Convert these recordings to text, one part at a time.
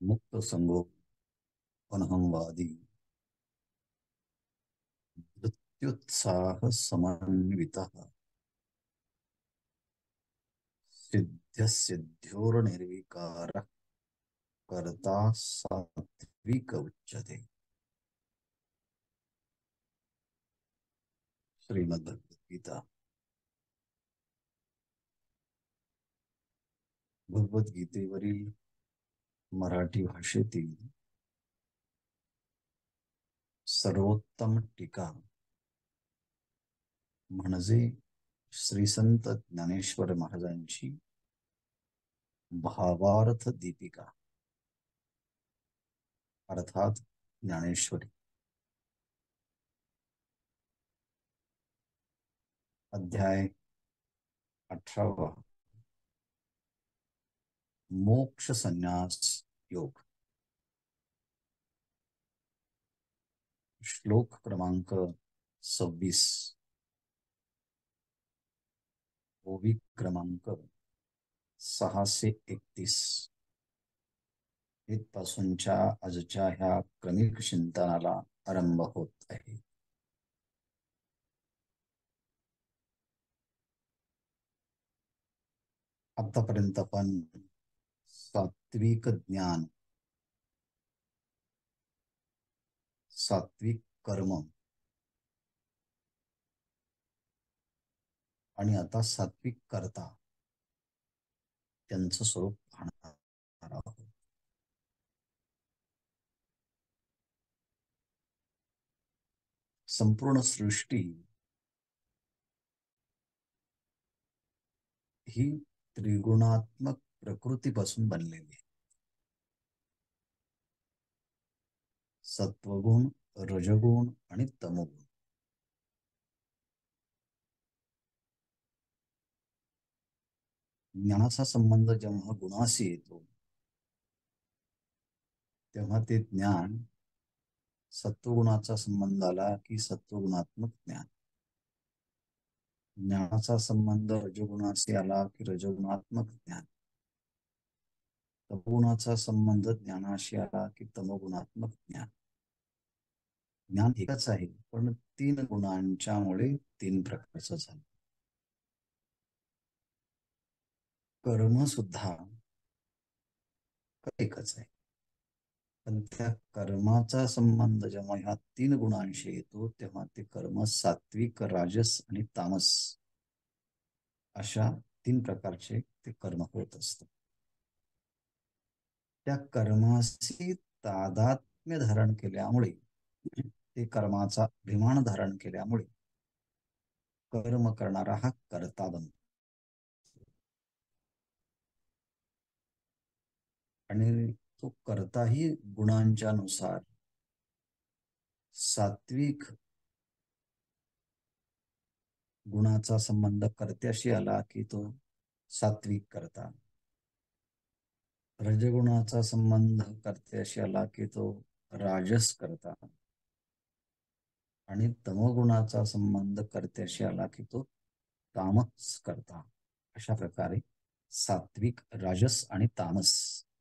मुक्त संगो अनहंवादी मृत्युत्साह समन्वितः सिद्ध्यसिद्ध्योर्निर्विकारः कर्ता सात्विक उच्यते. श्रीमद्भगवद्गीता. भगवद्गीतेवरील मराठी भाषेतील सर्वोत्तम टीका म्हणजे श्री संत ज्ञानेश्वर महाराजांची भावार्थ दीपिका अर्थात ज्ञानेश्वरी. अध्याय 18. मोक्ष संन्यास योग. श्लोक क्रमांक 26. ओवी क्रमांक 631. इथपासूनच्या आजच्या ह्या क्रमिक चिंतनाला आरंभ होत आहे. आतापर्यंत आपण सात्विक ज्ञान, सात्विक कर्म आणि आता सात्विक कर्ता त्यांचं स्वरूप पाहणार आहोत. संपूर्ण सृष्टी ही त्रिगुणात्मक प्रकृतीपासून बनलेली आहे. सत्वगुण, रजगुण आणि तमोगुण. ज्ञानाचा संबंध जेव्हा गुणाशी येतो तेव्हा ते ज्ञान सत्वगुणाचा संबंध आला की सत्वगुणात्मक ज्ञान. ज्ञानाचा संबंध रजगुणाशी आला की रजगुणात्मक ज्ञान. तमोगुणाचा संबंध ज्ञानाशी आला की तमोगुणात्मक ज्ञान. ज्ञान एकच आहे पण 3 गुणांच्यामुळे 3 प्रकारचं झालं. कर्म सुद्धा एकच आहे पण त्या कर्माचा संबंध जेव्हा ह्या 3 गुणांशी येतो तेव्हा ते कर्म सात्विक, राजस आणि तामस अशा 3 प्रकारचे ते कर्म होत असतात. त्या कर्माशी तादात्म्य धारण केल्यामुळे, ते कर्माचा अभिमान धारण केल्यामुळे कर्म करणारा हा कर्ता बनतो. आणि तो कर्ताही गुणांच्या नुसार सात्विक गुणाचा संबंध कर्त्याशी आला की तो सात्विक कर्ता, रजगुणाचा संबंध कर्त्याशी आला की तो राजस कर्ता आणि तमोगुणाचा संबंध कर्त्याशी आला की तो तामस कर्ता. अशा प्रकारे सात्विक, राजस आणि तामस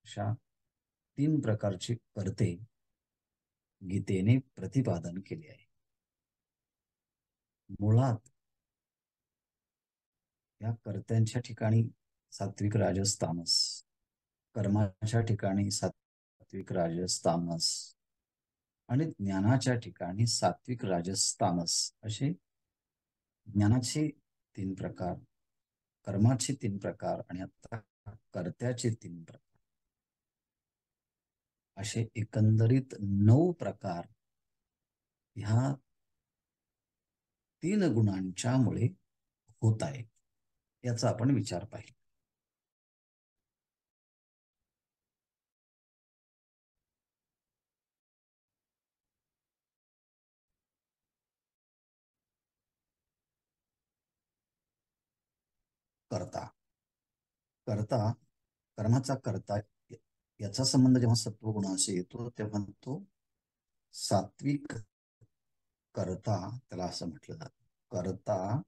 अशा 3 प्रकारचे कर्ते गीतेने प्रतिपादन केले आहे. मुळात या कर्त्यांच्या ठिकाणी सात्विक, राजस, तामस, कर्माच्या ठिकाणी सात्विक, राजस, तामस आणि ज्ञानाच्या ठिकाणी सात्विक, राजस, तामस असे ज्ञानाचे 3 प्रकार, कर्माचे 3 प्रकार आणि आता कर्त्याचे 3 प्रकार असे एकंदरीत 9 प्रकार ह्या 3 गुणांच्यामुळे होत आहे. याचा आपण विचार पाहिला. कर्ता, कर्ता, कर्माचा कर्ता याचा संबंध जेव्हा सत्वगुणाशी येतो तेव्हा तो सात्विक कर्ता, त्याला असं म्हटलं जातं. कर्ता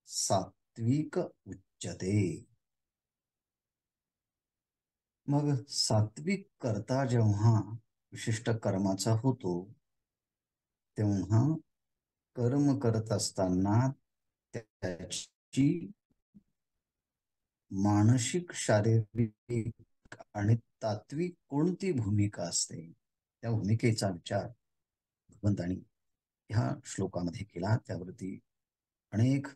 सात्विक उच्यते. मग सात्विक कर्ता जेव्हा विशिष्ट कर्माचा होतो तेव्हा कर्म करत असताना त्याची मानसिक, शारीरिक आणि तात्विक कोणती भूमिका असते, त्या भूमिकेचा विचार भगवंतांनी ह्या श्लोकामध्ये केला. त्यावरती अनेक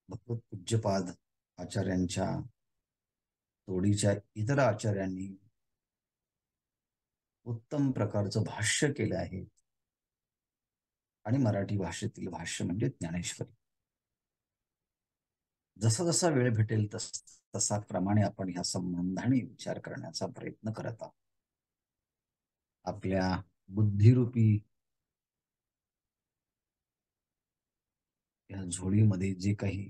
भगवत पूज्यपाद आचार्यांच्या तोडीच्या इतर आचार्यांनी उत्तम प्रकारचं भाष्य केलं आहे. आणि मराठी भाषेतील भाष्य म्हणजे ज्ञानेश्वरी. जसा जसा वेळ भेटेल तसा क्रमाने आपण ह्या संबंधाने विचार करण्याचा प्रयत्न करत आहोत. आपल्या बुद्धिरूपी या झोळीमध्ये जे काही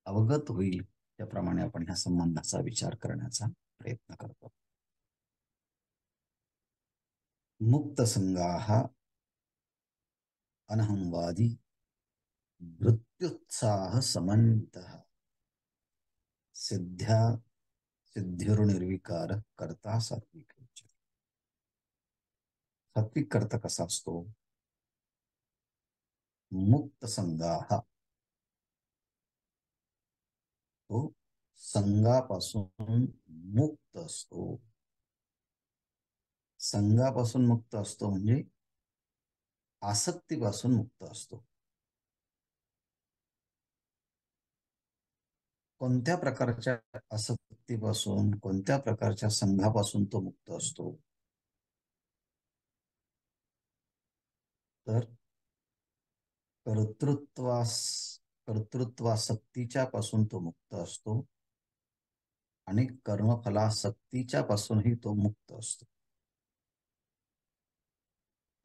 अवगत होईल त्याप्रमाणे आपण ह्या संबंधाचा विचार करण्याचा प्रयत्न करतो. मुक्त संगाः अनहंवादी वृत्त्युत्साह समन्वितः सिद्ध्या सिद्धिर्निर्विकार करता सात्विक. सात्विक करता कसा असतो? मुक्त संगाः, तो संगापासून मुक्त असतो. संगापासून मुक्त असतो म्हणजे आसक्तीपासून मुक्त असतो. कोणत्या प्रकारच्या आसक्तीपासून, कोणत्या प्रकारच्या संघापासून तो मुक्त असतो? तर कर्तृत्वासक्तीच्या पासून तो मुक्त असतो आणि कर्मफलासक्तीच्या पासूनही तो मुक्त असतो.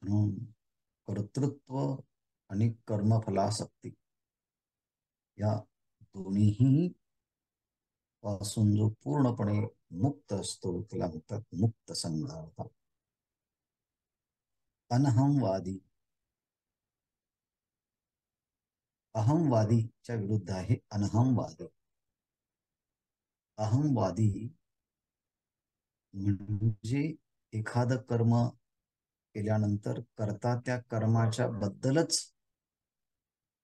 म्हणून कर्तृत्व आणि कर्मफलासक्ती या दोन्ही पासून जो पूर्णपणे मुक्त असतो त्याला म्हणतात मुक्त संघ. अनहमवादी, अहमवादीच्या विरुद्ध आहे अनहमवादी. अहमवादी म्हणजे एखादं कर्म केल्यानंतर करता त्या कर्माच्या बद्दलच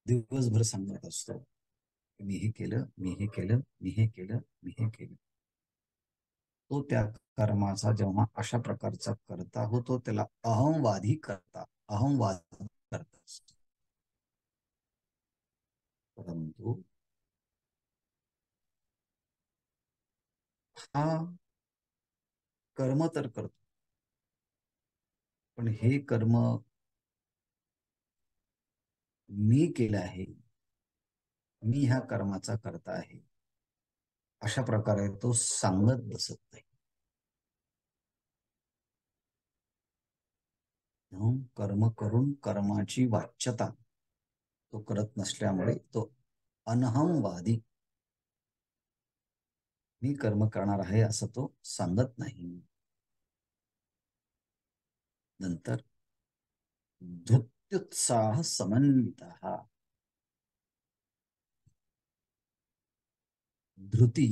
दिवसभर सांगत असतो. मी हे केलं, मी हे केलं, मी हे केलं, मी हे केलं. तो त्या कर्माचा जेव्हा अशा प्रकारचा करता होतो त्याला अहमवादी करता, अहमवाद करता असतो. परंतु हा कर्म तर करतो, पण हे कर्म मी केलं आहे, मी ह्या कर्माचा करता आहे, अशा प्रकारे तो सांगत बसत नाही. म्हणून कर्म करून कर्माची वाच्यता तो करत नसल्यामुळे तो अनहमवादी, मी कर्म करणार आहे असं तो सांगत नाही. नंतर धृत्युत्साह समन्वितः. धृती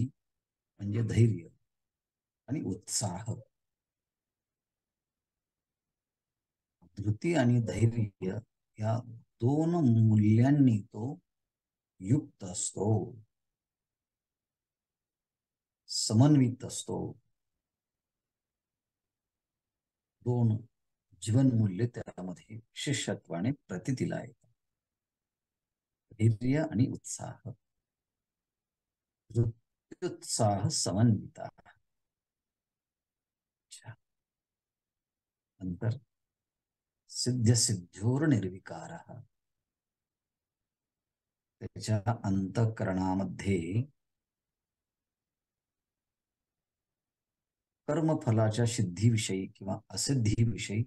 म्हणजे धैर्य आणि उत्साह. धृती आणि धैर्य या दोन मूल्यांनी तो युक्त असतो, समन्वित असतो. दोन जीवनमूल्य त्यामध्ये विशेषत्वाने प्रतितीला येतात, धैर्य आणि उत्साह. धृत्युत्साह समन्विता. नंतर सिद्ध सिद्ध्योर निर्विकार. त्याच्या अंतःकरणामध्ये कर्मफलाच्या सिद्धीविषयी किंवा असिद्धीविषयी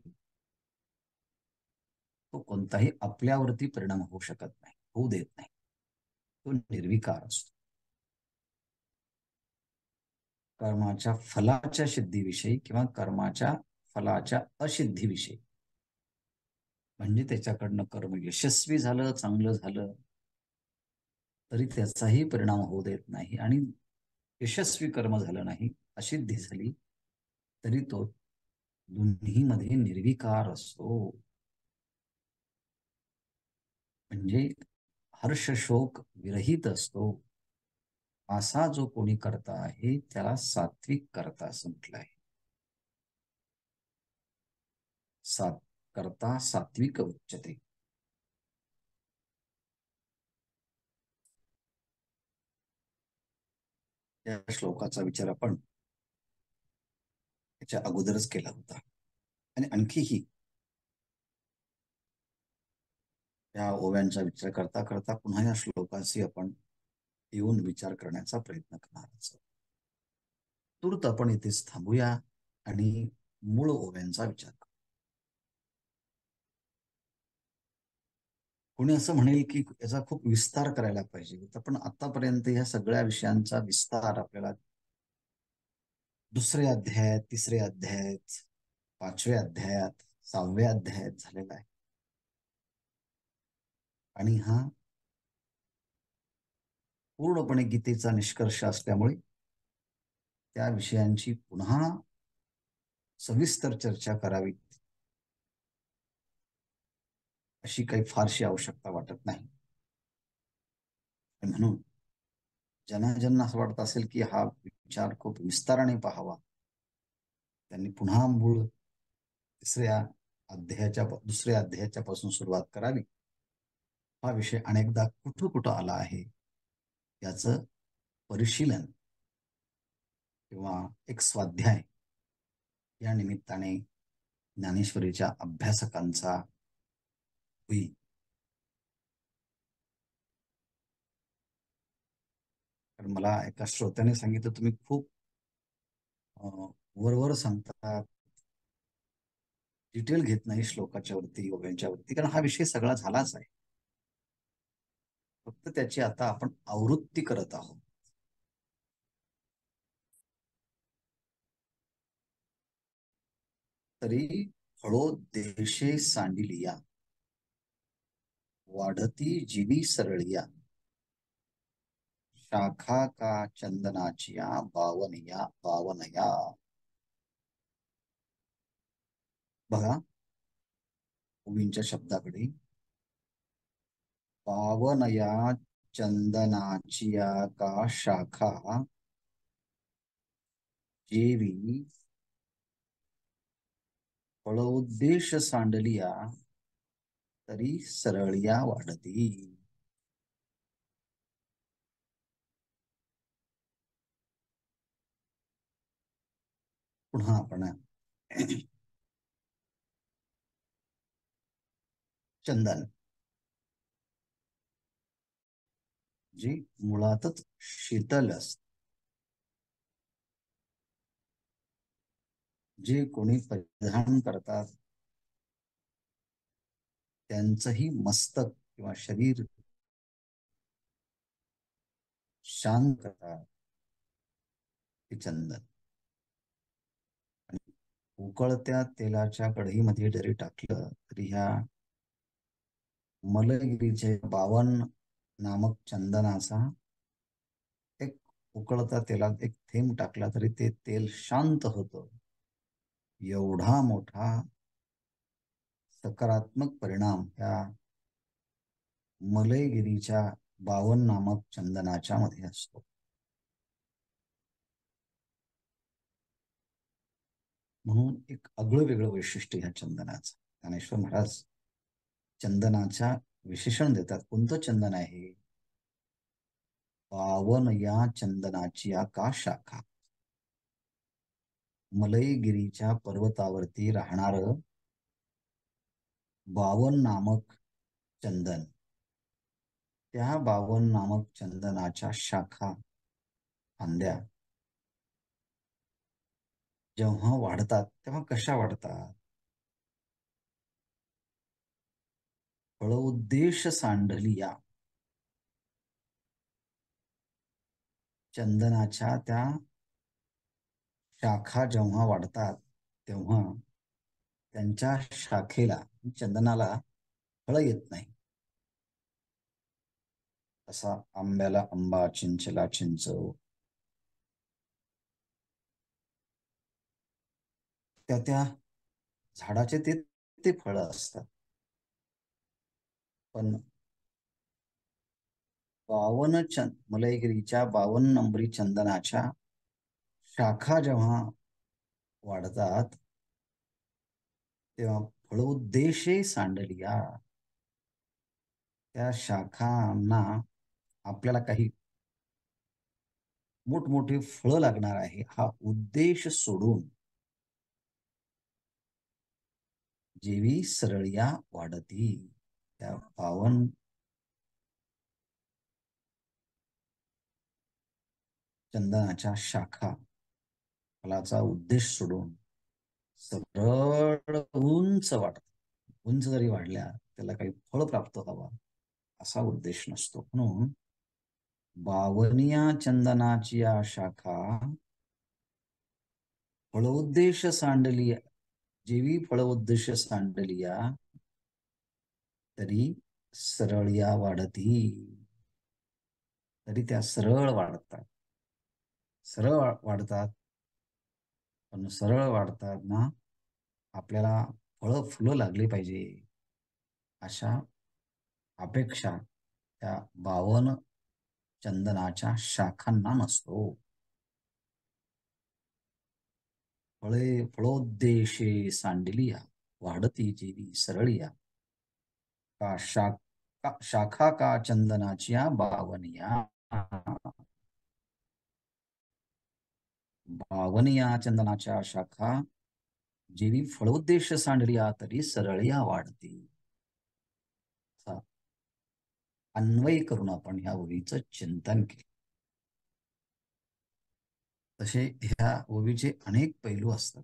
तो कोणताही आपल्यावरती परिणाम होऊ शकत नाही, होऊ देत नाही. तो निर्विकार असतो. कर्माच्या फलाच्या सिद्धीविषयी किंवा कर्माच्या फलाच्या असिद्धीविषयी, म्हणजे त्याच्याकडनं कर्म यशस्वी झालं, चांगलं झालं तरी त्याचाही परिणाम होऊ देत नाही आणि यशस्वी कर्म झालं नाही असिद्धी झाली तरी तो दोन्हीमध्ये निर्विकार असतो. म्हणजे हर्ष शोक विरहित असतो. असा जो कोणी करता आहे त्याला सात्विक करता असं म्हटलं आहे. करता सात्विक उच्यते. या श्लोकाचा विचार आपण याच्या अगोदरच केला होता आणि आणखीही या ओव्यांचा विचार करता करता पुन्हा या श्लोकाशी आपण येऊन विचार करण्याचा प्रयत्न करणार आहोत. तूर्त आपण इथेच थांबूया आणि मूळ ओव्यांचा विचार करू. कोणी असं म्हणेल की याचा खूप विस्तार करायला पाहिजे, तर पण आतापर्यंत या सगळ्या विषयांचा विस्तार आपल्याला दुसऱ्या अध्यायात, तिसऱ्या अध्यायात, पाचव्या अध्यायात, सहाव्या अध्यायात झालेला आहे. आणि हा पूर्णपणे गीतेचा निष्कर्ष असल्यामुळे त्या विषयांची पुन्हा सविस्तर चर्चा करावी अशी काही फारशी आवश्यकता वाटत नाही. म्हणून ज्यांना असं वाटत असेल की हा विचार खूप विस्ताराने पाहावा, त्यांनी पुन्हा मूळ दुसऱ्या अध्यायाच्या पासून सुरुवात करावी. हा विषय अनेकदा कुठं कुठं आला आहे याचं परिशीलन किंवा एक स्वाध्याय या निमित्ताने ज्ञानेश्वरीच्या अभ्यासकांचा होईल. कारण मला एका श्रोत्याने सांगितलं, तुम्ही खूप वरवर सांगता, डिटेल घेत नाही श्लोकाच्या वरती, योगांच्या वरती, कारण हा विषय सगळा झालाच आहे. फक्त त्याची आता आपण आवृत्ती करत आहोत. तरी फळो देशे सांडिलिया, वाढती जीवी सरळिया, शाखा का चंदनाचिया बावनया बावनया. बघा ओवींच्या शब्दाकडे, पावनया चंदनाचिया का शाखा जेवी फळोद्देश सांडलिया तरी सरळिया वाढती. पुन्हा आपण चंदन जे मुळातच शीतल असत, जे कोणी परिधान करतात त्यांचंही मस्तक किंवा शरीर शांत करतात हे चंदन. उकळत्या तेलाच्या कढईमध्ये जरी टाकलं तरी ह्या मलगिरीचे 52 नामक चंदनाचा एक उकळत्या तेलात एक थेंब टाकला तरी ते तेल शांत होतं. एवढा मोठा सकारात्मक परिणाम या मलयगिरीच्या 52 नामक चंदनाच्या मध्ये असतो. म्हणून एक आगळं वेगळं वैशिष्ट्य ह्या चंदनाचं. ज्ञानेश्वर महाराज चंदनाच्या विशेषण देतात. कोणतं चंदन आहे? 52 या चंदनाची का शाखा. मलयगिरीच्या पर्वतावरती राहणार 52 नामक चंदन, त्या 52 नामक चंदनाच्या शाखा, फांद्या जेव्हा वाढतात तेव्हा कशा वाढतात? फळोद्देश सांडलिया. चंदनाच्या त्या शाखा जेव्हा वाढतात तेव्हा त्यांच्या शाखेला, चंदनाला फळ येत नाही. असा आंब्याला आंबा, चिंचेला चिंच, त्या त्या झाडाचे ते ते फळं असतात. पण 52 नंबरी चंदनाच्या शाखा जेव्हा वाढतात तेव्हा फळोद्देशे सांडलिया, त्या शाखांना आपल्याला काही मोठमोठी फळं लागणार आहे हा उद्देश सोडून जेवी सरळिया वाढती, त्या 52 चंदनाच्या शाखा फळाचा उद्देश सोडून सरळ उंच वाढतात. उंच जरी वाढल्या त्याला काही फळ प्राप्त व्हावा असा उद्देश नसतो. म्हणून 52 चंदनाची या शाखा फळोद्देश सांडलिया, जेवी फळोद्देश सांडलिया तरी सरळिया वाढती, तरी त्या सरळ वाढतात. सरळ वाढतात. पण सरळ वाढताना आपल्याला फळं फुलं लागली पाहिजे अशा अपेक्षा त्या 52 चंदनाच्या शाखांना नसतो. फळोद्देशे सांडलिया वाढती जेवी सरळिया, शाखा का चंदनाच्या 52 चंदनाच्या शाखा जेवी फळोद्देश सांडलिया तरी सरळिया वाढती. अन्वय करून आपण ह्या ओवीचं चिंतन केलं. तसे ह्या ओवीचे अनेक पैलू असतात,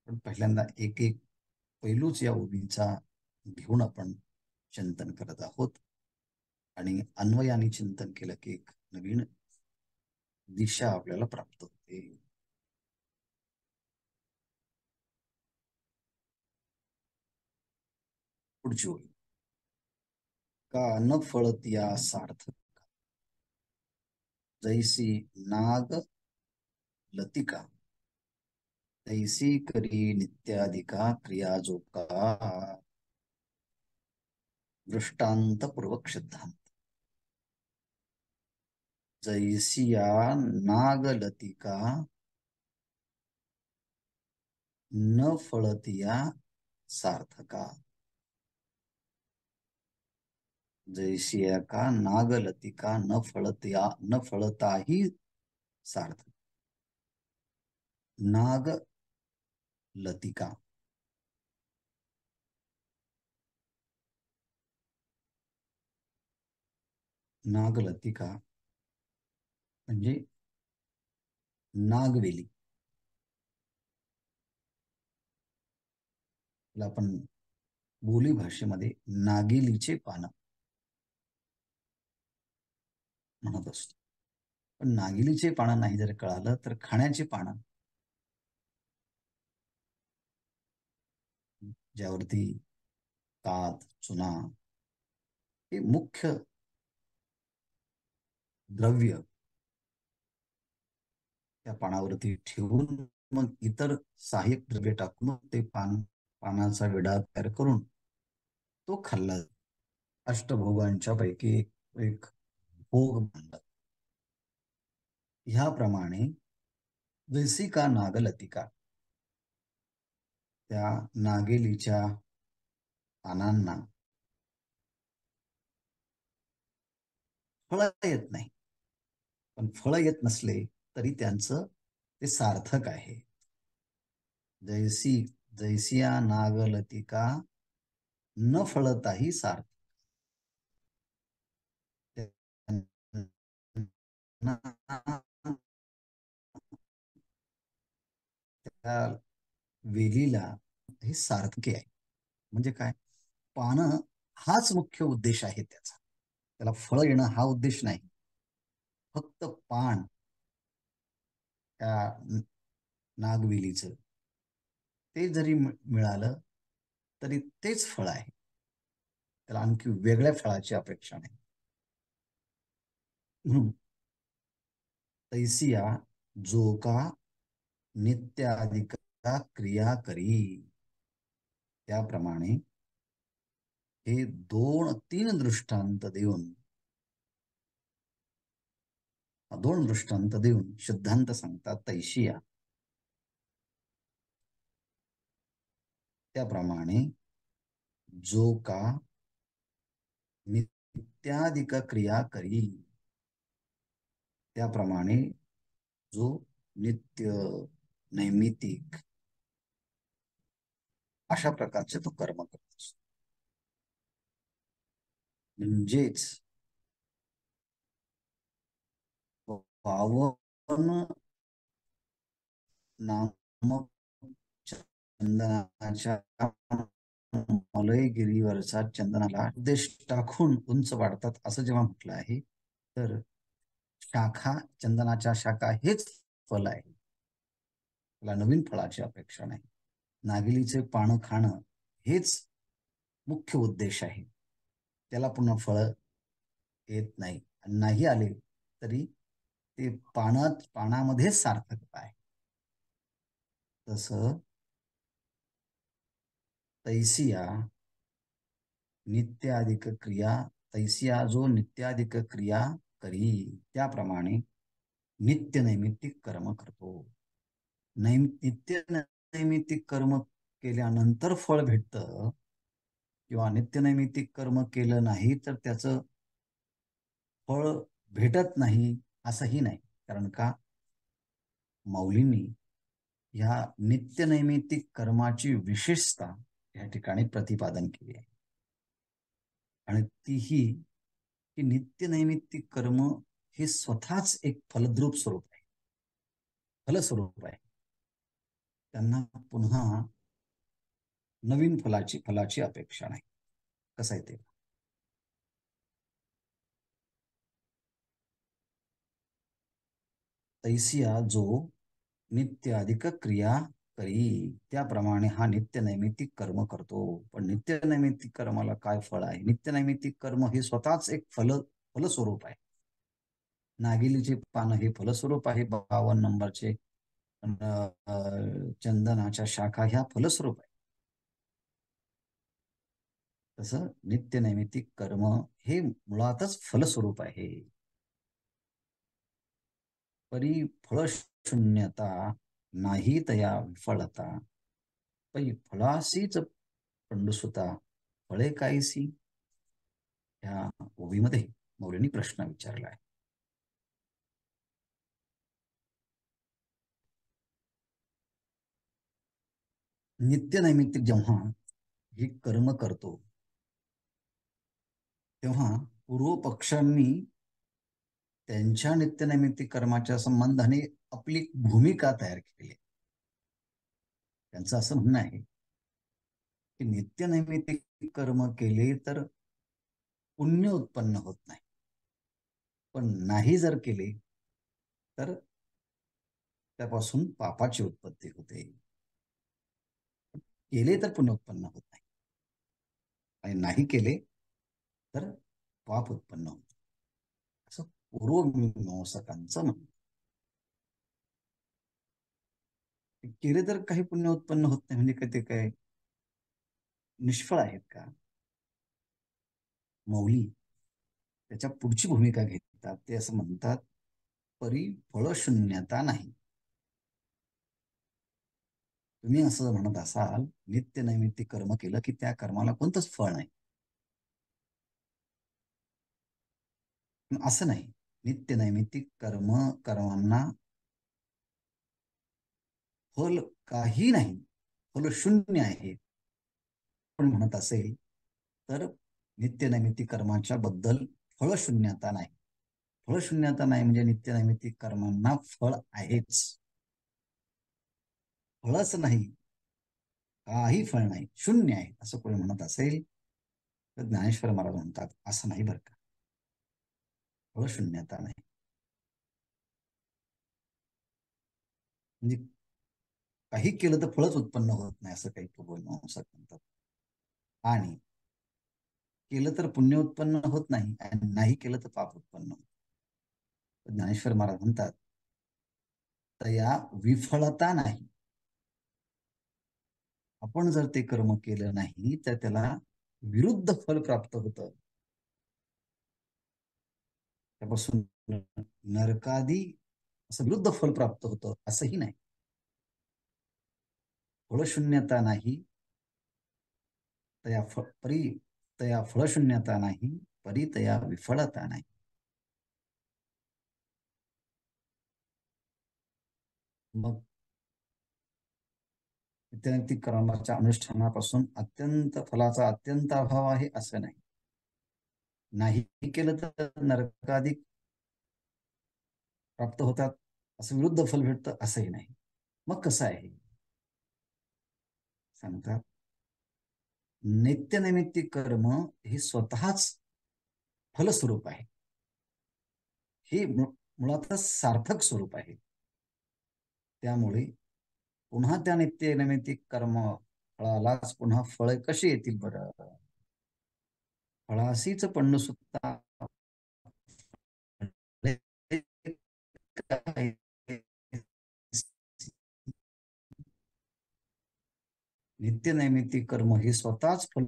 पण पहिल्यांदा एक एक पैलूच या ओवीचा घेऊन आपण चिंतन करत आहोत. आणि अन्वयाने चिंतन केलं की एक नवीन दिशा आपल्याला प्राप्त होते. पुढची ओवी. का न फळतिया सार्थक, जैसी नाग लतिका तैसी करी नित्याधिका क्रिया जो का, दृष्टांत पूर्वक सिद्धांत. जैसिया नागलतिका न फळतिया सार्थका, जैसिया का नागलतिका न फळताही सार्थक. नाग लतिका नागलतिका म्हणजे नागवेली. आपण बोली भाषेमध्ये नागिलीचे पानं म्हणत असतो. पण नागिलीचे पानं नाही जर कळालं तर खाण्याचे पानं, ज्यावरती ताक चुना हे मुख्य द्रव्य त्या पानावरती ठेवून मग इतर सहाय्यक द्रव्य टाकून ते पानाचा विडा तयार करून तो खाल्ला. अष्टभोगांच्या पैकी एक भोग म्हणतात. ह्याप्रमाणे जैसी का नागलतिका, त्या नागेलीच्या पानांना फळ येत नाही, पण फळ येत नसले तरी त्यांचं ते सार्थक आहे. जैसिया नागलतिका न फळताही सार्थक. त्या वेलीला हे सार्थकी आहे. म्हणजे काय, पानं हाच मुख्य उद्देश आहे त्याचा. त्याला फळ येणं हा उद्देश नाही. फक्त पान त्या नागवेलीचं ते जरी मिळालं तरी तेच फळ आहे. त्याला आणखी वेगळ्या फळाची अपेक्षा नाही. म्हणून तैसिया जो का नित्याधिक क्रिया करी, त्याप्रमाणे हे 2-3 दृष्टांत देऊन सिद्धांत सांगतात तैशिया. त्याप्रमाणे जो का नित्यादिक क्रिया करी, त्याप्रमाणे जो नित्य नैमित्तिक अशा प्रकारचे तो कर्म करत असतो. म्हणजेच पावन नामक चंदनाच्या मलयगिरीवरचा चंदनाला उद्देश टाकून उंच वाढतात असं जेव्हा म्हटलं आहे, तर शाखा, चंदनाच्या शाखा हेच फल आहे. त्याला नवीन फळाची अपेक्षा नाही. नागिलीचे पानं खाणं हेच मुख्य उद्देश आहे. त्याला पुन्हा फळ येत नाही. नाही आले तरी ते पानामध्येच सार्थकता आहे. तसं तैसिया नित्याधिक क्रिया, तैसिया जो नित्याधिक क्रिया करी, त्याप्रमाणे नित्य नैमित्तिक कर्म करतो. नित्य नैमित्तिक कर्म केल्यानंतर फळ भेटतं, किंवा नित्य नैमित्तिक कर्म केलं नाही तर त्याचं फळ भेटत नाही असंही नाही. कारण का, माऊलींनी ह्या नित्य नैमित्तिक कर्माची विशेषता या ठिकाणी प्रतिपादन केली आहे. आणि तीही की नित्य नैमित्तिक कर्म हे स्वतःच एक फलद्रूप स्वरूप आहे, फलस्वरूप आहे. त्यांना पुन्हा नवीन फलाची अपेक्षा नाही. कसं आहे ते, तैसिया जो नित्य अधिक क्रिया करी, त्याप्रमाणे हा नित्य नैमित्तिक कर्म करतो. पण नित्य नैमित्तिक कर्माला काय फळ आहे? नित्य नैमित्तिक कर्म हे स्वतःच एक फलस्वरूप आहे. नागिलीचे पानं हे फलस्वरूप आहे. 52 नंबरचे चंदनाच्या शाखा ह्या फलस्वरूप आहे. तसं नित्य नैमित्तिक कर्म हे मुळातच फलस्वरूप आहे. परी फळशून्यता नाही तया विफलता, पै फळासीच पंडुसुता फळे कायसी. ह्या ओवीमध्ये मौलींनी प्रश्न विचारला आहे. नित्य नैमित्तिक जेव्हा ही कर्म करतो, तेव्हा पूर्व पक्षांनी त्यांच्या नित्यनैमित्तिक कर्माच्या संबंधाने आपली भूमिका तयार केली. त्यांचं असं म्हणणं आहे की नित्यनैमित्तिक कर्म केले तर पुण्य उत्पन्न होत नाही, पण नाही जर केले तर त्यापासून पापाची उत्पत्ती होते. केले तर पुण्य उत्पन्न होत नाही, आणि नाही केले तर पाप उत्पन्न होते, असं पूर्वमीमांसकांचं म्हणणं. केले तर काही पुण्य उत्पन्न होत नाही म्हणजे ते काय निष्फळ आहेत का? मौली त्याच्या पुढची भूमिका घेतात. ते असं म्हणतात, परी फळशून्यता नाही. तुम्ही असं म्हणत असाल नित्य नैमित्तिक कर्म केलं की त्या कर्माला कोणतंच फळ नाही, पण असं नाही. नित्य नैमित्तिक कर्मांना फल काही नाही, फल शून्य आहे. पण म्हणत असेल तर नित्य नैमित्तिक कर्माच्या बद्दल फळशून्यता नाही. फळशून्यता नाही म्हणजे नित्य नैमित्तिक कर्मांना फळ आहेच. फळच नाही, काही फळ नाही, शून्य आहे असं कोणी म्हणत असेल तर ज्ञानेश्वर महाराज म्हणतात असं नाही बरं का, फळशून्यता नाही. म्हणजे काही केलं तर फळच उत्पन्न होत नाही असं काही पूर्वमीमांसक म्हणतात. आणि केलं तर पुण्य उत्पन्न होत नाही, आणि नाही केलं तर पाप उत्पन्न होत. ज्ञानेश्वर महाराज म्हणतात तया विफलता नाही. आपण जर ते कर्म केलं नाही तर त्याला विरुद्ध फल प्राप्त होतं. त्यापासून नरकादी असं विरुद्ध फल प्राप्त होतं असंही नाही. फळशून्यता नाही, तया फळशून्यता नाही, परी तया विफलता नाही. मग नित्यनैतिक कर्माच्या अनुष्ठानापासून अत्यंत फलाचा अत्यंत अभाव आहे असं नाही. नाही केलं तर नरकाधिक प्राप्त होतात, असं विरुद्ध फल भेटतं असंही नाही. मग कसं आहे सांगतात, नित्यनैमित्तिक कर्म हे स्वतःच फलस्वरूप आहे. हे मुळातच सार्थक स्वरूप आहे. त्यामुळे पुन्हा त्या नित्यनैमित्तिक कर्म फळालाच पुन्हा फळ कशी येतील बरं? फळासीच पण्ण सुद्धा नित्यनैमित्तिक कर्म हे स्वतःच फल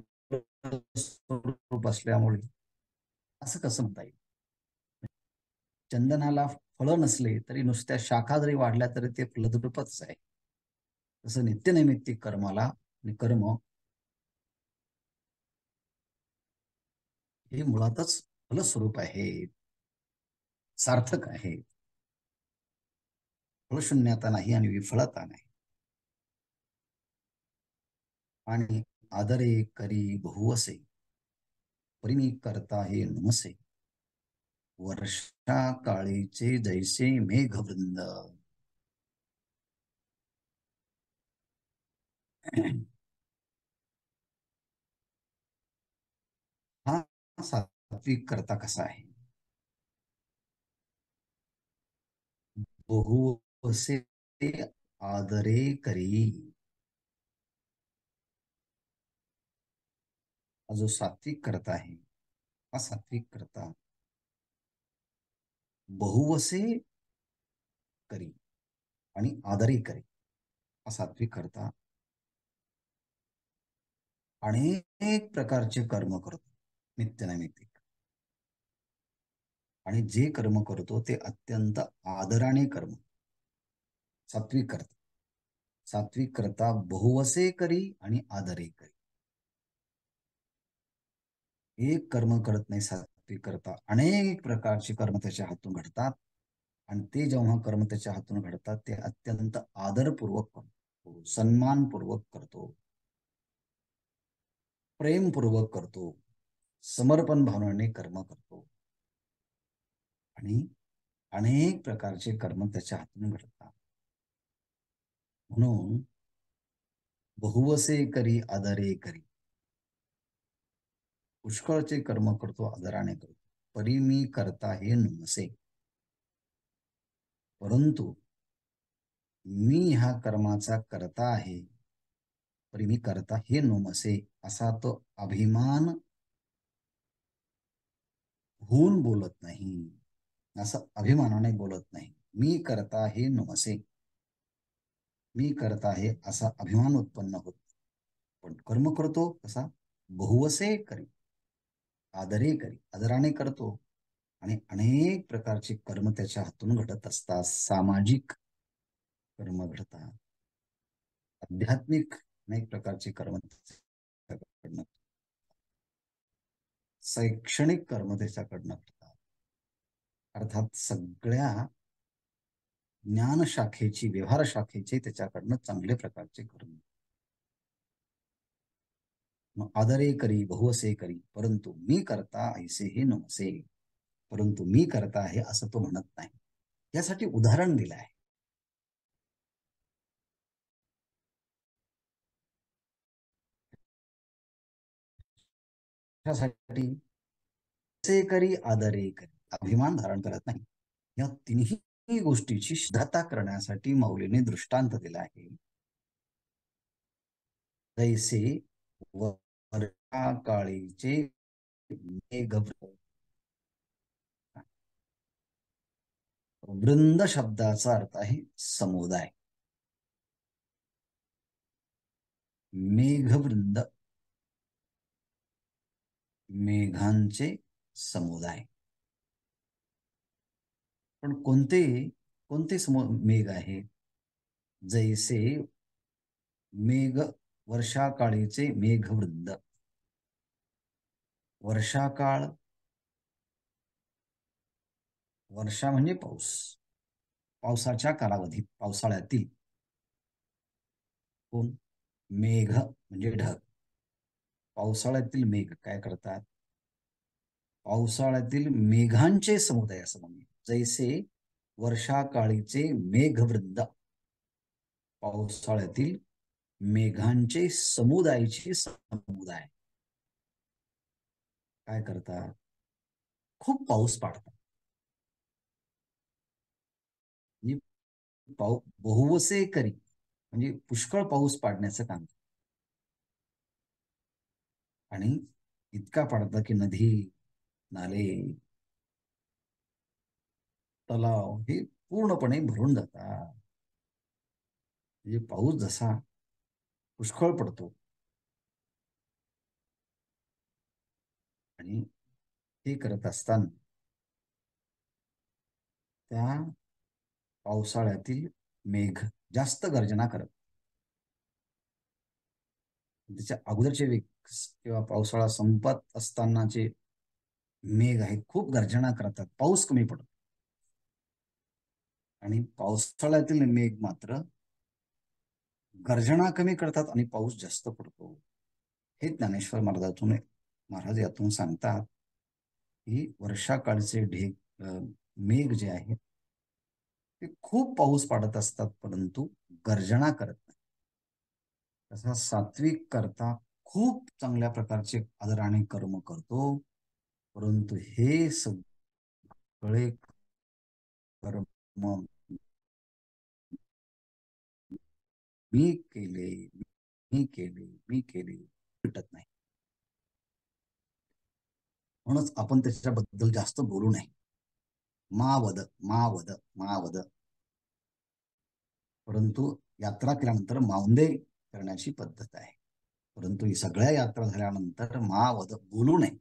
स्वरूप असल्यामुळे असं कसं म्हणता येईल? चंदनाला फळं नसले तरी नुसत्या शाखा जरी वाढल्या तरी ते फलद्रूपच आहे. तसं नित्यनैमित्तिक कर्माला आणि कर्म हे मुळातच फलस्वरूप आहे, सार्थक आहे. फलशून्यता नाही आणि विफलता नाही. आणि आदरे करी बहुवसे, परिमी करता हे नमसे, वर्षा काळीचे जैसे मेघवृंद. हा सात्विक करता कसा आहे? बहुवसे आदरे करी. हा जो सात्विक करता आहे, हा सात्विक करता बहुवसे करी आणि आदरे करी. हा सात्विक करता अनेक प्रकारचे कर्म करतो नित्यनैमित्तिक. आणि जे कर्म करतो ते अत्यंत आदराने कर्म सात्विक करता. सात्विक करता बहुवसे करी आणि आदरे करी. एक कर्म करत नाही सात्विक करता, अनेक प्रकारचे कर्म त्याच्या हातून घडतात. आणि ते जेव्हा कर्म त्याच्या हातून घडतात ते अत्यंत आदरपूर्वक करतो, सन्मानपूर्वक करतो, प्रेमपूर्वक करतो, समर्पण भावनेने कर्म करतो. आणि अनेक प्रकारचे कर्म त्याच्या हातून घडतात. म्हणून बहुवसे करी आदरे करी, पुष्कळचे कर्म करतो आदराने करतो. परी मी करता हे नमसे, परंतु मी ह्या कर्माचा करता आहे, परी मी करता हे नमसे असा तो अभिमान होऊन बोलत नाही. असं अभिमानाने बोलत नाही. मी करता हे नमसे, मी करता आहे असा अभिमान उत्पन्न होत. पण कर्म करतो कसा? बहुवसे करी, आदरे करी, आदराने करतो. आणि अनेक प्रकारचे कर्म त्याच्या हातून घडत असतात. सामाजिक कर्म घडतात, आध्यात्मिक अनेक प्रकारचे कर्म त्याच्याकडनं, शैक्षणिक कर्म त्याच्याकडनं घडतात. अर्थात सगळ्या ज्ञान शाखेची, व्यवहार शाखेचे त्याच्याकडनं चांगले प्रकारचे कर्म. मग आदरे करी बहुवसे करी, परंतु मी करता ऐसे हे नमसे, परंतु मी करता आहे असं तो म्हणत नाही. यासाठी उदाहरण दिलं आहे. त्यासाठी से करी आदरे करी, अभिमान धारण करत नाही. या तिन्ही गोष्टीची शुद्धता करण्यासाठी मौलीने दृष्टांत दिला आहे. जैसे वर्षा काळीचे मेघ, वृंद शब्दाचा अर्थ आहे समुदाय. मेघवृंद, मेघांचे समुदाय. पण कोणते कोणते मेघ आहे? जैसे मेघ वर्षाकाळीचे मेघवृंद. वर्षाकाळ, वर्षा म्हणजे पाऊस, पावसाच्या कालावधीत, पावसाळ्यातील. कोण? मेघ म्हणजे ढग. पावसाळ्यातील मेघ काय करतात? पावसाळ्यातील मेघांचे समुदाय असं म्हणूया. जैसे वर्षाकाळीचे मेघवृंद, पावसाळ्यातील मेघांचे समुदायाचे समुदाय काय करतात? खूप पाऊस पाडतात. बहुवसे करी म्हणजे पुष्कळ पाऊस पाडण्याचं काम. आणि इतका पडतं की नदी, नाले, तलाव हे पूर्णपणे भरून जातात. म्हणजे पाऊस जसा पुष्कळ पडतो आणि हे करत असताना त्या पावसाळ्यातील मेघ जास्त गर्जना करत, त्याच्या अगोदरचे वेग किंवा पावसाळा संपत असतानाचे मेघ आहेत खूप गर्जना करतात, पाऊस कमी पडतो. आणि पावसाळ्यातील मेघ मात्र गर्जना कमी करतात आणि पाऊस जास्त पडतो. हे ज्ञानेश्वर महाराज यातून सांगतात की वर्षाकाळचे मेघ जे आहेत ते खूप पाऊस पाडत असतात परंतु गर्जना करत नाही. तसा सात्विक करता खूप चांगल्या प्रकारचे आदराने कर्म करतो, परंतु हे सगळे कर्म मी केले, मी केले, मी केले भेटत नाही. म्हणूनच आपण त्याच्याबद्दल जास्त बोलू नये. मावद मावद मावद. परंतु यात्रा केल्यानंतर मावंदे करण्याची पद्धत आहे. परंतु ही सगळ्या यात्रा झाल्यानंतर मावद बोलू नये.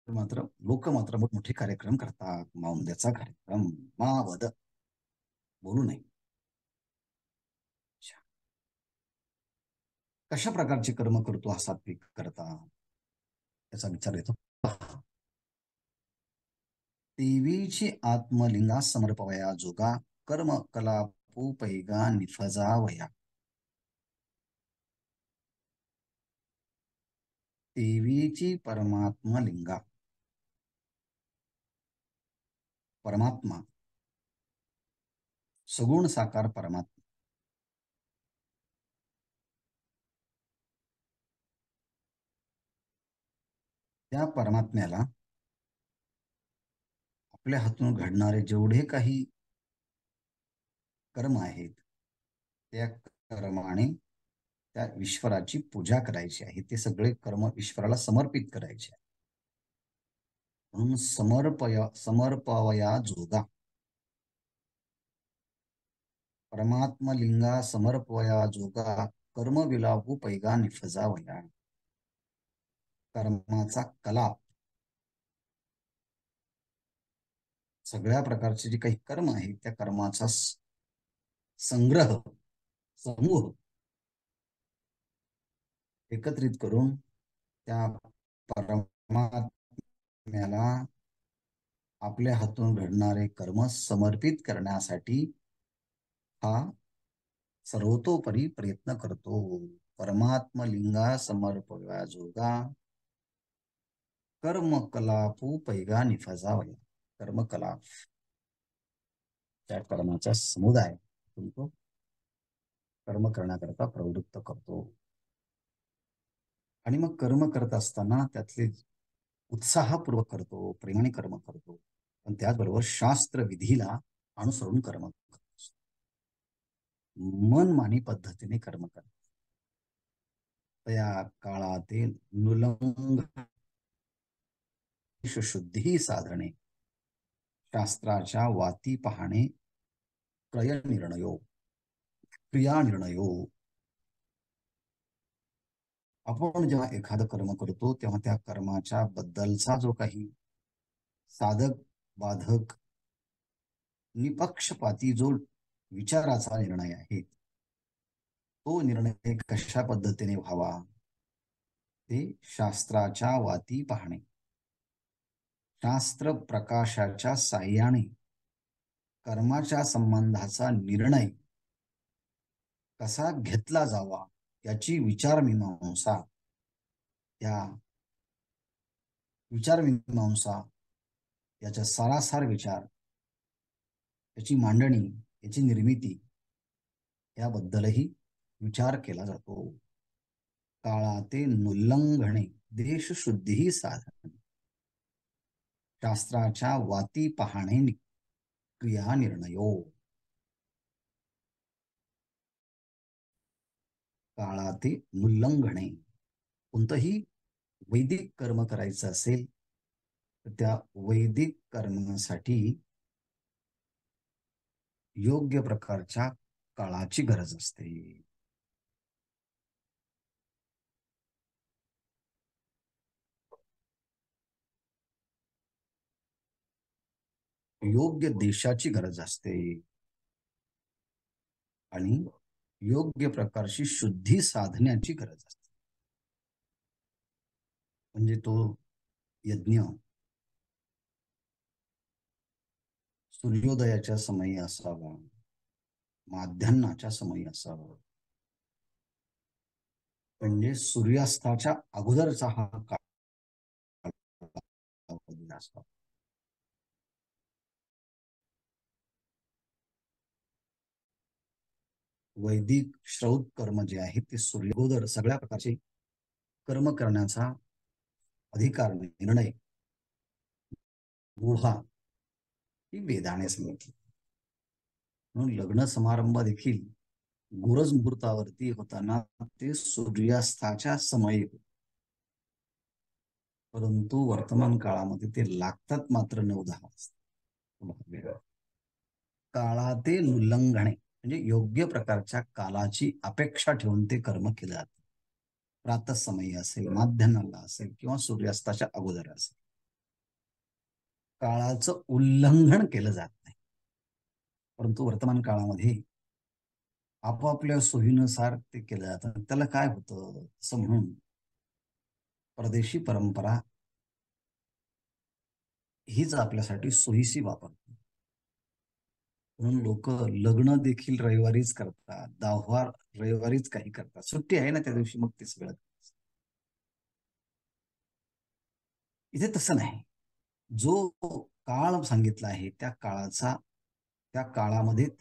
मात्र लोक मात्र मोठे कार्यक्रम करतात, मावंद्याचा कार्यक्रम, मावद बोलू नये. कशा प्रकारचे कर्म करतो हा सात्विक करता, याचा विचार येतो. देवीची आत्मलिंगा समर्पवया जोगा, कर्म कलापू पैगा निफजावया. देवीची परमात्मा लिंगा, परमात्मा सगुण साकार परमात्मा, त्या परमात्म्याला आपल्या हातून घडणारे जेवढे काही कर्म आहेत त्या कर्माने त्या ईश्वराची पूजा करायची आहे. ते सगळे कर्म ईश्वराला समर्पित करायचे आहे. म्हणून समर्पवया जोगा, परमात्मा लिंगा समर्पवया जोगा, कर्म विलापू पैगा निफजावया. कर्माचा कलाप, सगळ्या प्रकारचे जे काही कर्म आहेत त्या कर्माचा संग्रह, समूह एकत्रित करून त्या परमात्म्याला आपल्या हातून घडणारे कर्म समर्पित करण्यासाठी हा सर्वतोपरी प्रयत्न करतो. परमात्मा लिंगा समर्पया जोगा, कर्म कलापू पैगा निफजावया. कर्म कलाप, त्या कर्माचा समुदाय तो कर्म करण्याकरता प्रवृत्त करतो. आणि मग कर्म करत असताना त्यातले उत्साहपूर्वक करतो, प्रेमाने कर्म करतो, पण त्याचबरोबर शास्त्र विधीला अनुसरून कर्म करतो. मनमानी पद्धतीने कर्म करतो. त्या काळातील नुलंग शुद्धी साधने, शास्त्राच्या वाती पाहणे, क्रय निर्णयो, क्रिया निर्णयो. आपण जेव्हा एखादं कर्म करतो तेव्हा त्या कर्माच्या बद्दलचा जो काही साधक बाधक निपक्षपाती जो विचाराचा निर्णय आहे, तो निर्णय कशा पद्धतीने व्हावा ते शास्त्राच्या वाती पाहणे, शास्त्र प्रकाशाच्या साह्याने कर्माच्या संबंधाचा निर्णय कसा घेतला जावा याची विचारमीमांसा, या विचारमीमांसा, याचा सारासार विचार, याची मांडणी, याची निर्मिती याबद्दलही विचार केला जातो. काळाते नुल्लंघणे देशशुद्धीही साधन, शास्त्राच्या वाती पाहणे क्रिया निर्णयो. काळाते नुल्लंघणे, कोणतंही वैदिक कर्म करायचं असेल तर त्या वैदिक कर्मासाठी योग्य प्रकारच्या काळाची गरज असते. योग्य देशाची गरज असते आणि योग्य प्रकारची शुद्धी साधण्याची गरज असते. म्हणजे तो यज्ञ सूर्योदयाच्या समयी असावा, माध्यान्हाच्या समयी असावा, म्हणजे सूर्यास्ताच्या अगोदरचा हा काळ असावा. वैदिक श्रौत कर्म जे आहे ते सूर्योदर सगळ्या प्रकारचे कर्म करण्याचा अधिकार, निर्णय, गुहा ही वेदाने सांगितली. म्हणून लग्न समारंभ देखील गुरज मुहूर्तावरती होताना ते सूर्यास्ताच्या समयी, परंतु वर्तमान काळामध्ये ते लागतात मात्र 9-10 वाजता. काळाते उल्लंघणे म्हणजे योग्य प्रकारच्या कालाची अपेक्षा ठेवून ते कर्म केले जाते. प्रातःसमयी असेल, माध्यान्हाला असेल किंवा सूर्यास्ताच्या अगोदर असेल, काळाचं उल्लंघन केलं जात नाही. परंतु वर्तमान काळामध्ये आपापल्या सोयीनुसार ते केलं जातं. त्याला काय होतं असं म्हणून परदेशी परंपरा हीच आपल्यासाठी सोयीची वापरते. म्हणून लोक लग्न देखील रविवारीच करतात, 10 रविवारीच काही करतात. सुट्टी आहे ना त्या दिवशी, मग ते सगळं. इथे तसं नाही. जो काळ सांगितला आहे त्या काळाचा, त्या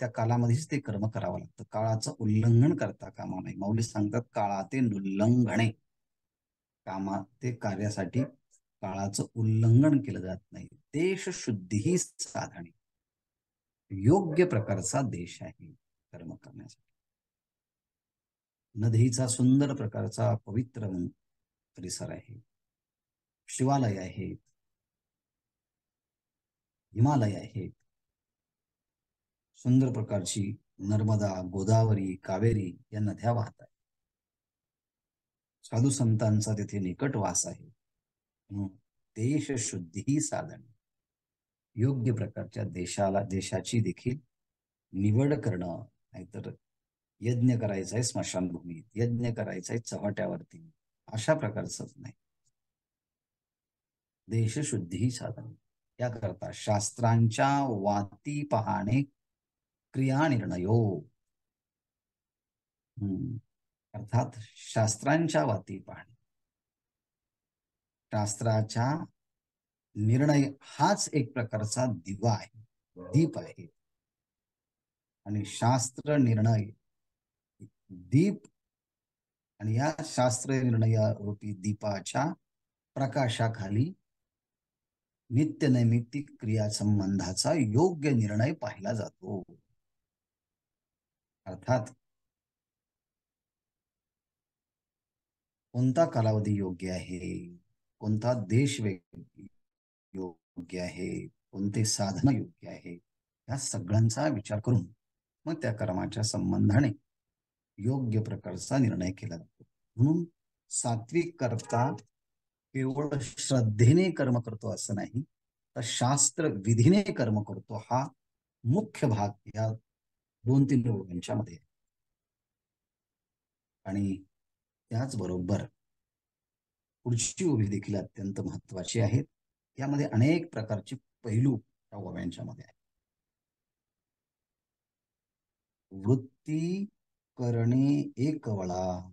कालामध्येच ते कर्म करावं लागतं. काळाचं उल्लंघन करता कामा नाही. माऊली सांगतात काळाते नुल्लंघणे, ते कार्यासाठी काळाचं उल्लंघन केलं जात नाही. देश शुद्धीही साधणे, योग्य प्रकारचा देश आहे कर्म करण्यासाठी. नदीचा सुंदर प्रकारचा पवित्र परिसर आहे, शिवालय आहेत, हिमालय आहेत, सुंदर प्रकारची नर्मदा, गोदावरी, कावेरी या नद्या वाहत आहेत. साधू संतांचा तिथे निकट वास आहे. देश शुद्धी साधन, योग्य प्रकारच्या देशाची देखील निवड करणं. नाहीतर यज्ञ करायचा आहे स्मशानभूमीत, यज्ञ करायचा आहे चव्हाट्यावरती, अशा प्रकारचं नाही. देशशुद्धी साधन याकरता शास्त्रांच्या वाती पाहणे क्रिया निर्णयो. अर्थात शास्त्रांच्या वाती पाहणे, शास्त्राच्या निर्णय हाच एक प्रकारचा दिवा आहे, दीप आहे. आणि शास्त्र निर्णय दीप, आणि या शास्त्र निर्णय रूपी दीपाच्या प्रकाशाखाली नित्यनैमित्तिक क्रिया संबंधाचा योग्य निर्णय पाहिला जातो. अर्थात कोणता कालावधी योग्य आहे, कोणता देश योग्य आहे, कोणते साधन योग्य आहे, या सगळ्यांचा विचार करून मग त्या कर्माच्या संबंधाने योग्य प्रकारचा निर्णय केला जातो. म्हणून सात्विक करता केवळ श्रद्धेने कर्म करतो असं नाही, तर शास्त्र विधीने कर्म करतो हा मुख्य भाग या 2-3 ओळींच्या मध्ये. आणि त्याचबरोबर पुढची ओवी देखील अत्यंत महत्वाची आहेत. यामध्ये अनेक प्रकारचे पैलू या ओव्यांच्या मध्ये आहेत. वृत्ती करणे एकवळा,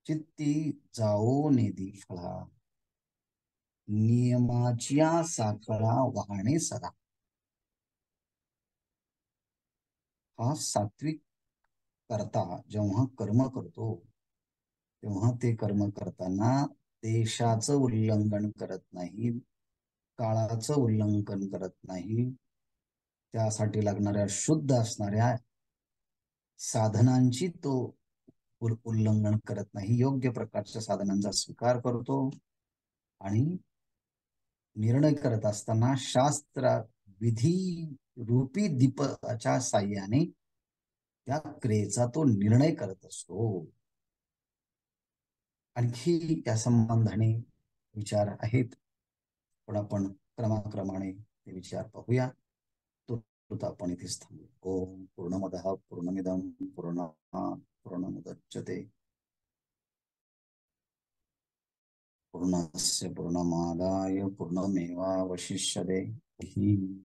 चित्ती जाओ नेदी फळा, नियमाच्या साखळा वाहणे सदा. हा सात्विक करता जेव्हा कर्म करतो तेव्हा ते कर्म करताना देशाचं उल्लंघन करत नाही, काळाचं उल्लंघन करत नाही, त्यासाठी लागणाऱ्या शुद्ध असणाऱ्या साधनांची तो उल्लंघन करत नाही, योग्य प्रकारच्या साधनांचा स्वीकार करतो. आणि निर्णय करत असताना शास्त्र विधी रूपी दीपकाच्या साह्याने त्या क्रियेचा तो निर्णय करत असतो. आणखी त्या संबंधाने विचार आहेत, पण आपण क्रमाक्रमाने ते विचार पाहूया. तो आपण इथेच थांबू. ओम पूर्णमदः पूर्णमिदं पूर्णात् पूर्णमुदच्यते पूर्णस्य पूर्णमादाय पूर्णमेवावशिष्यते.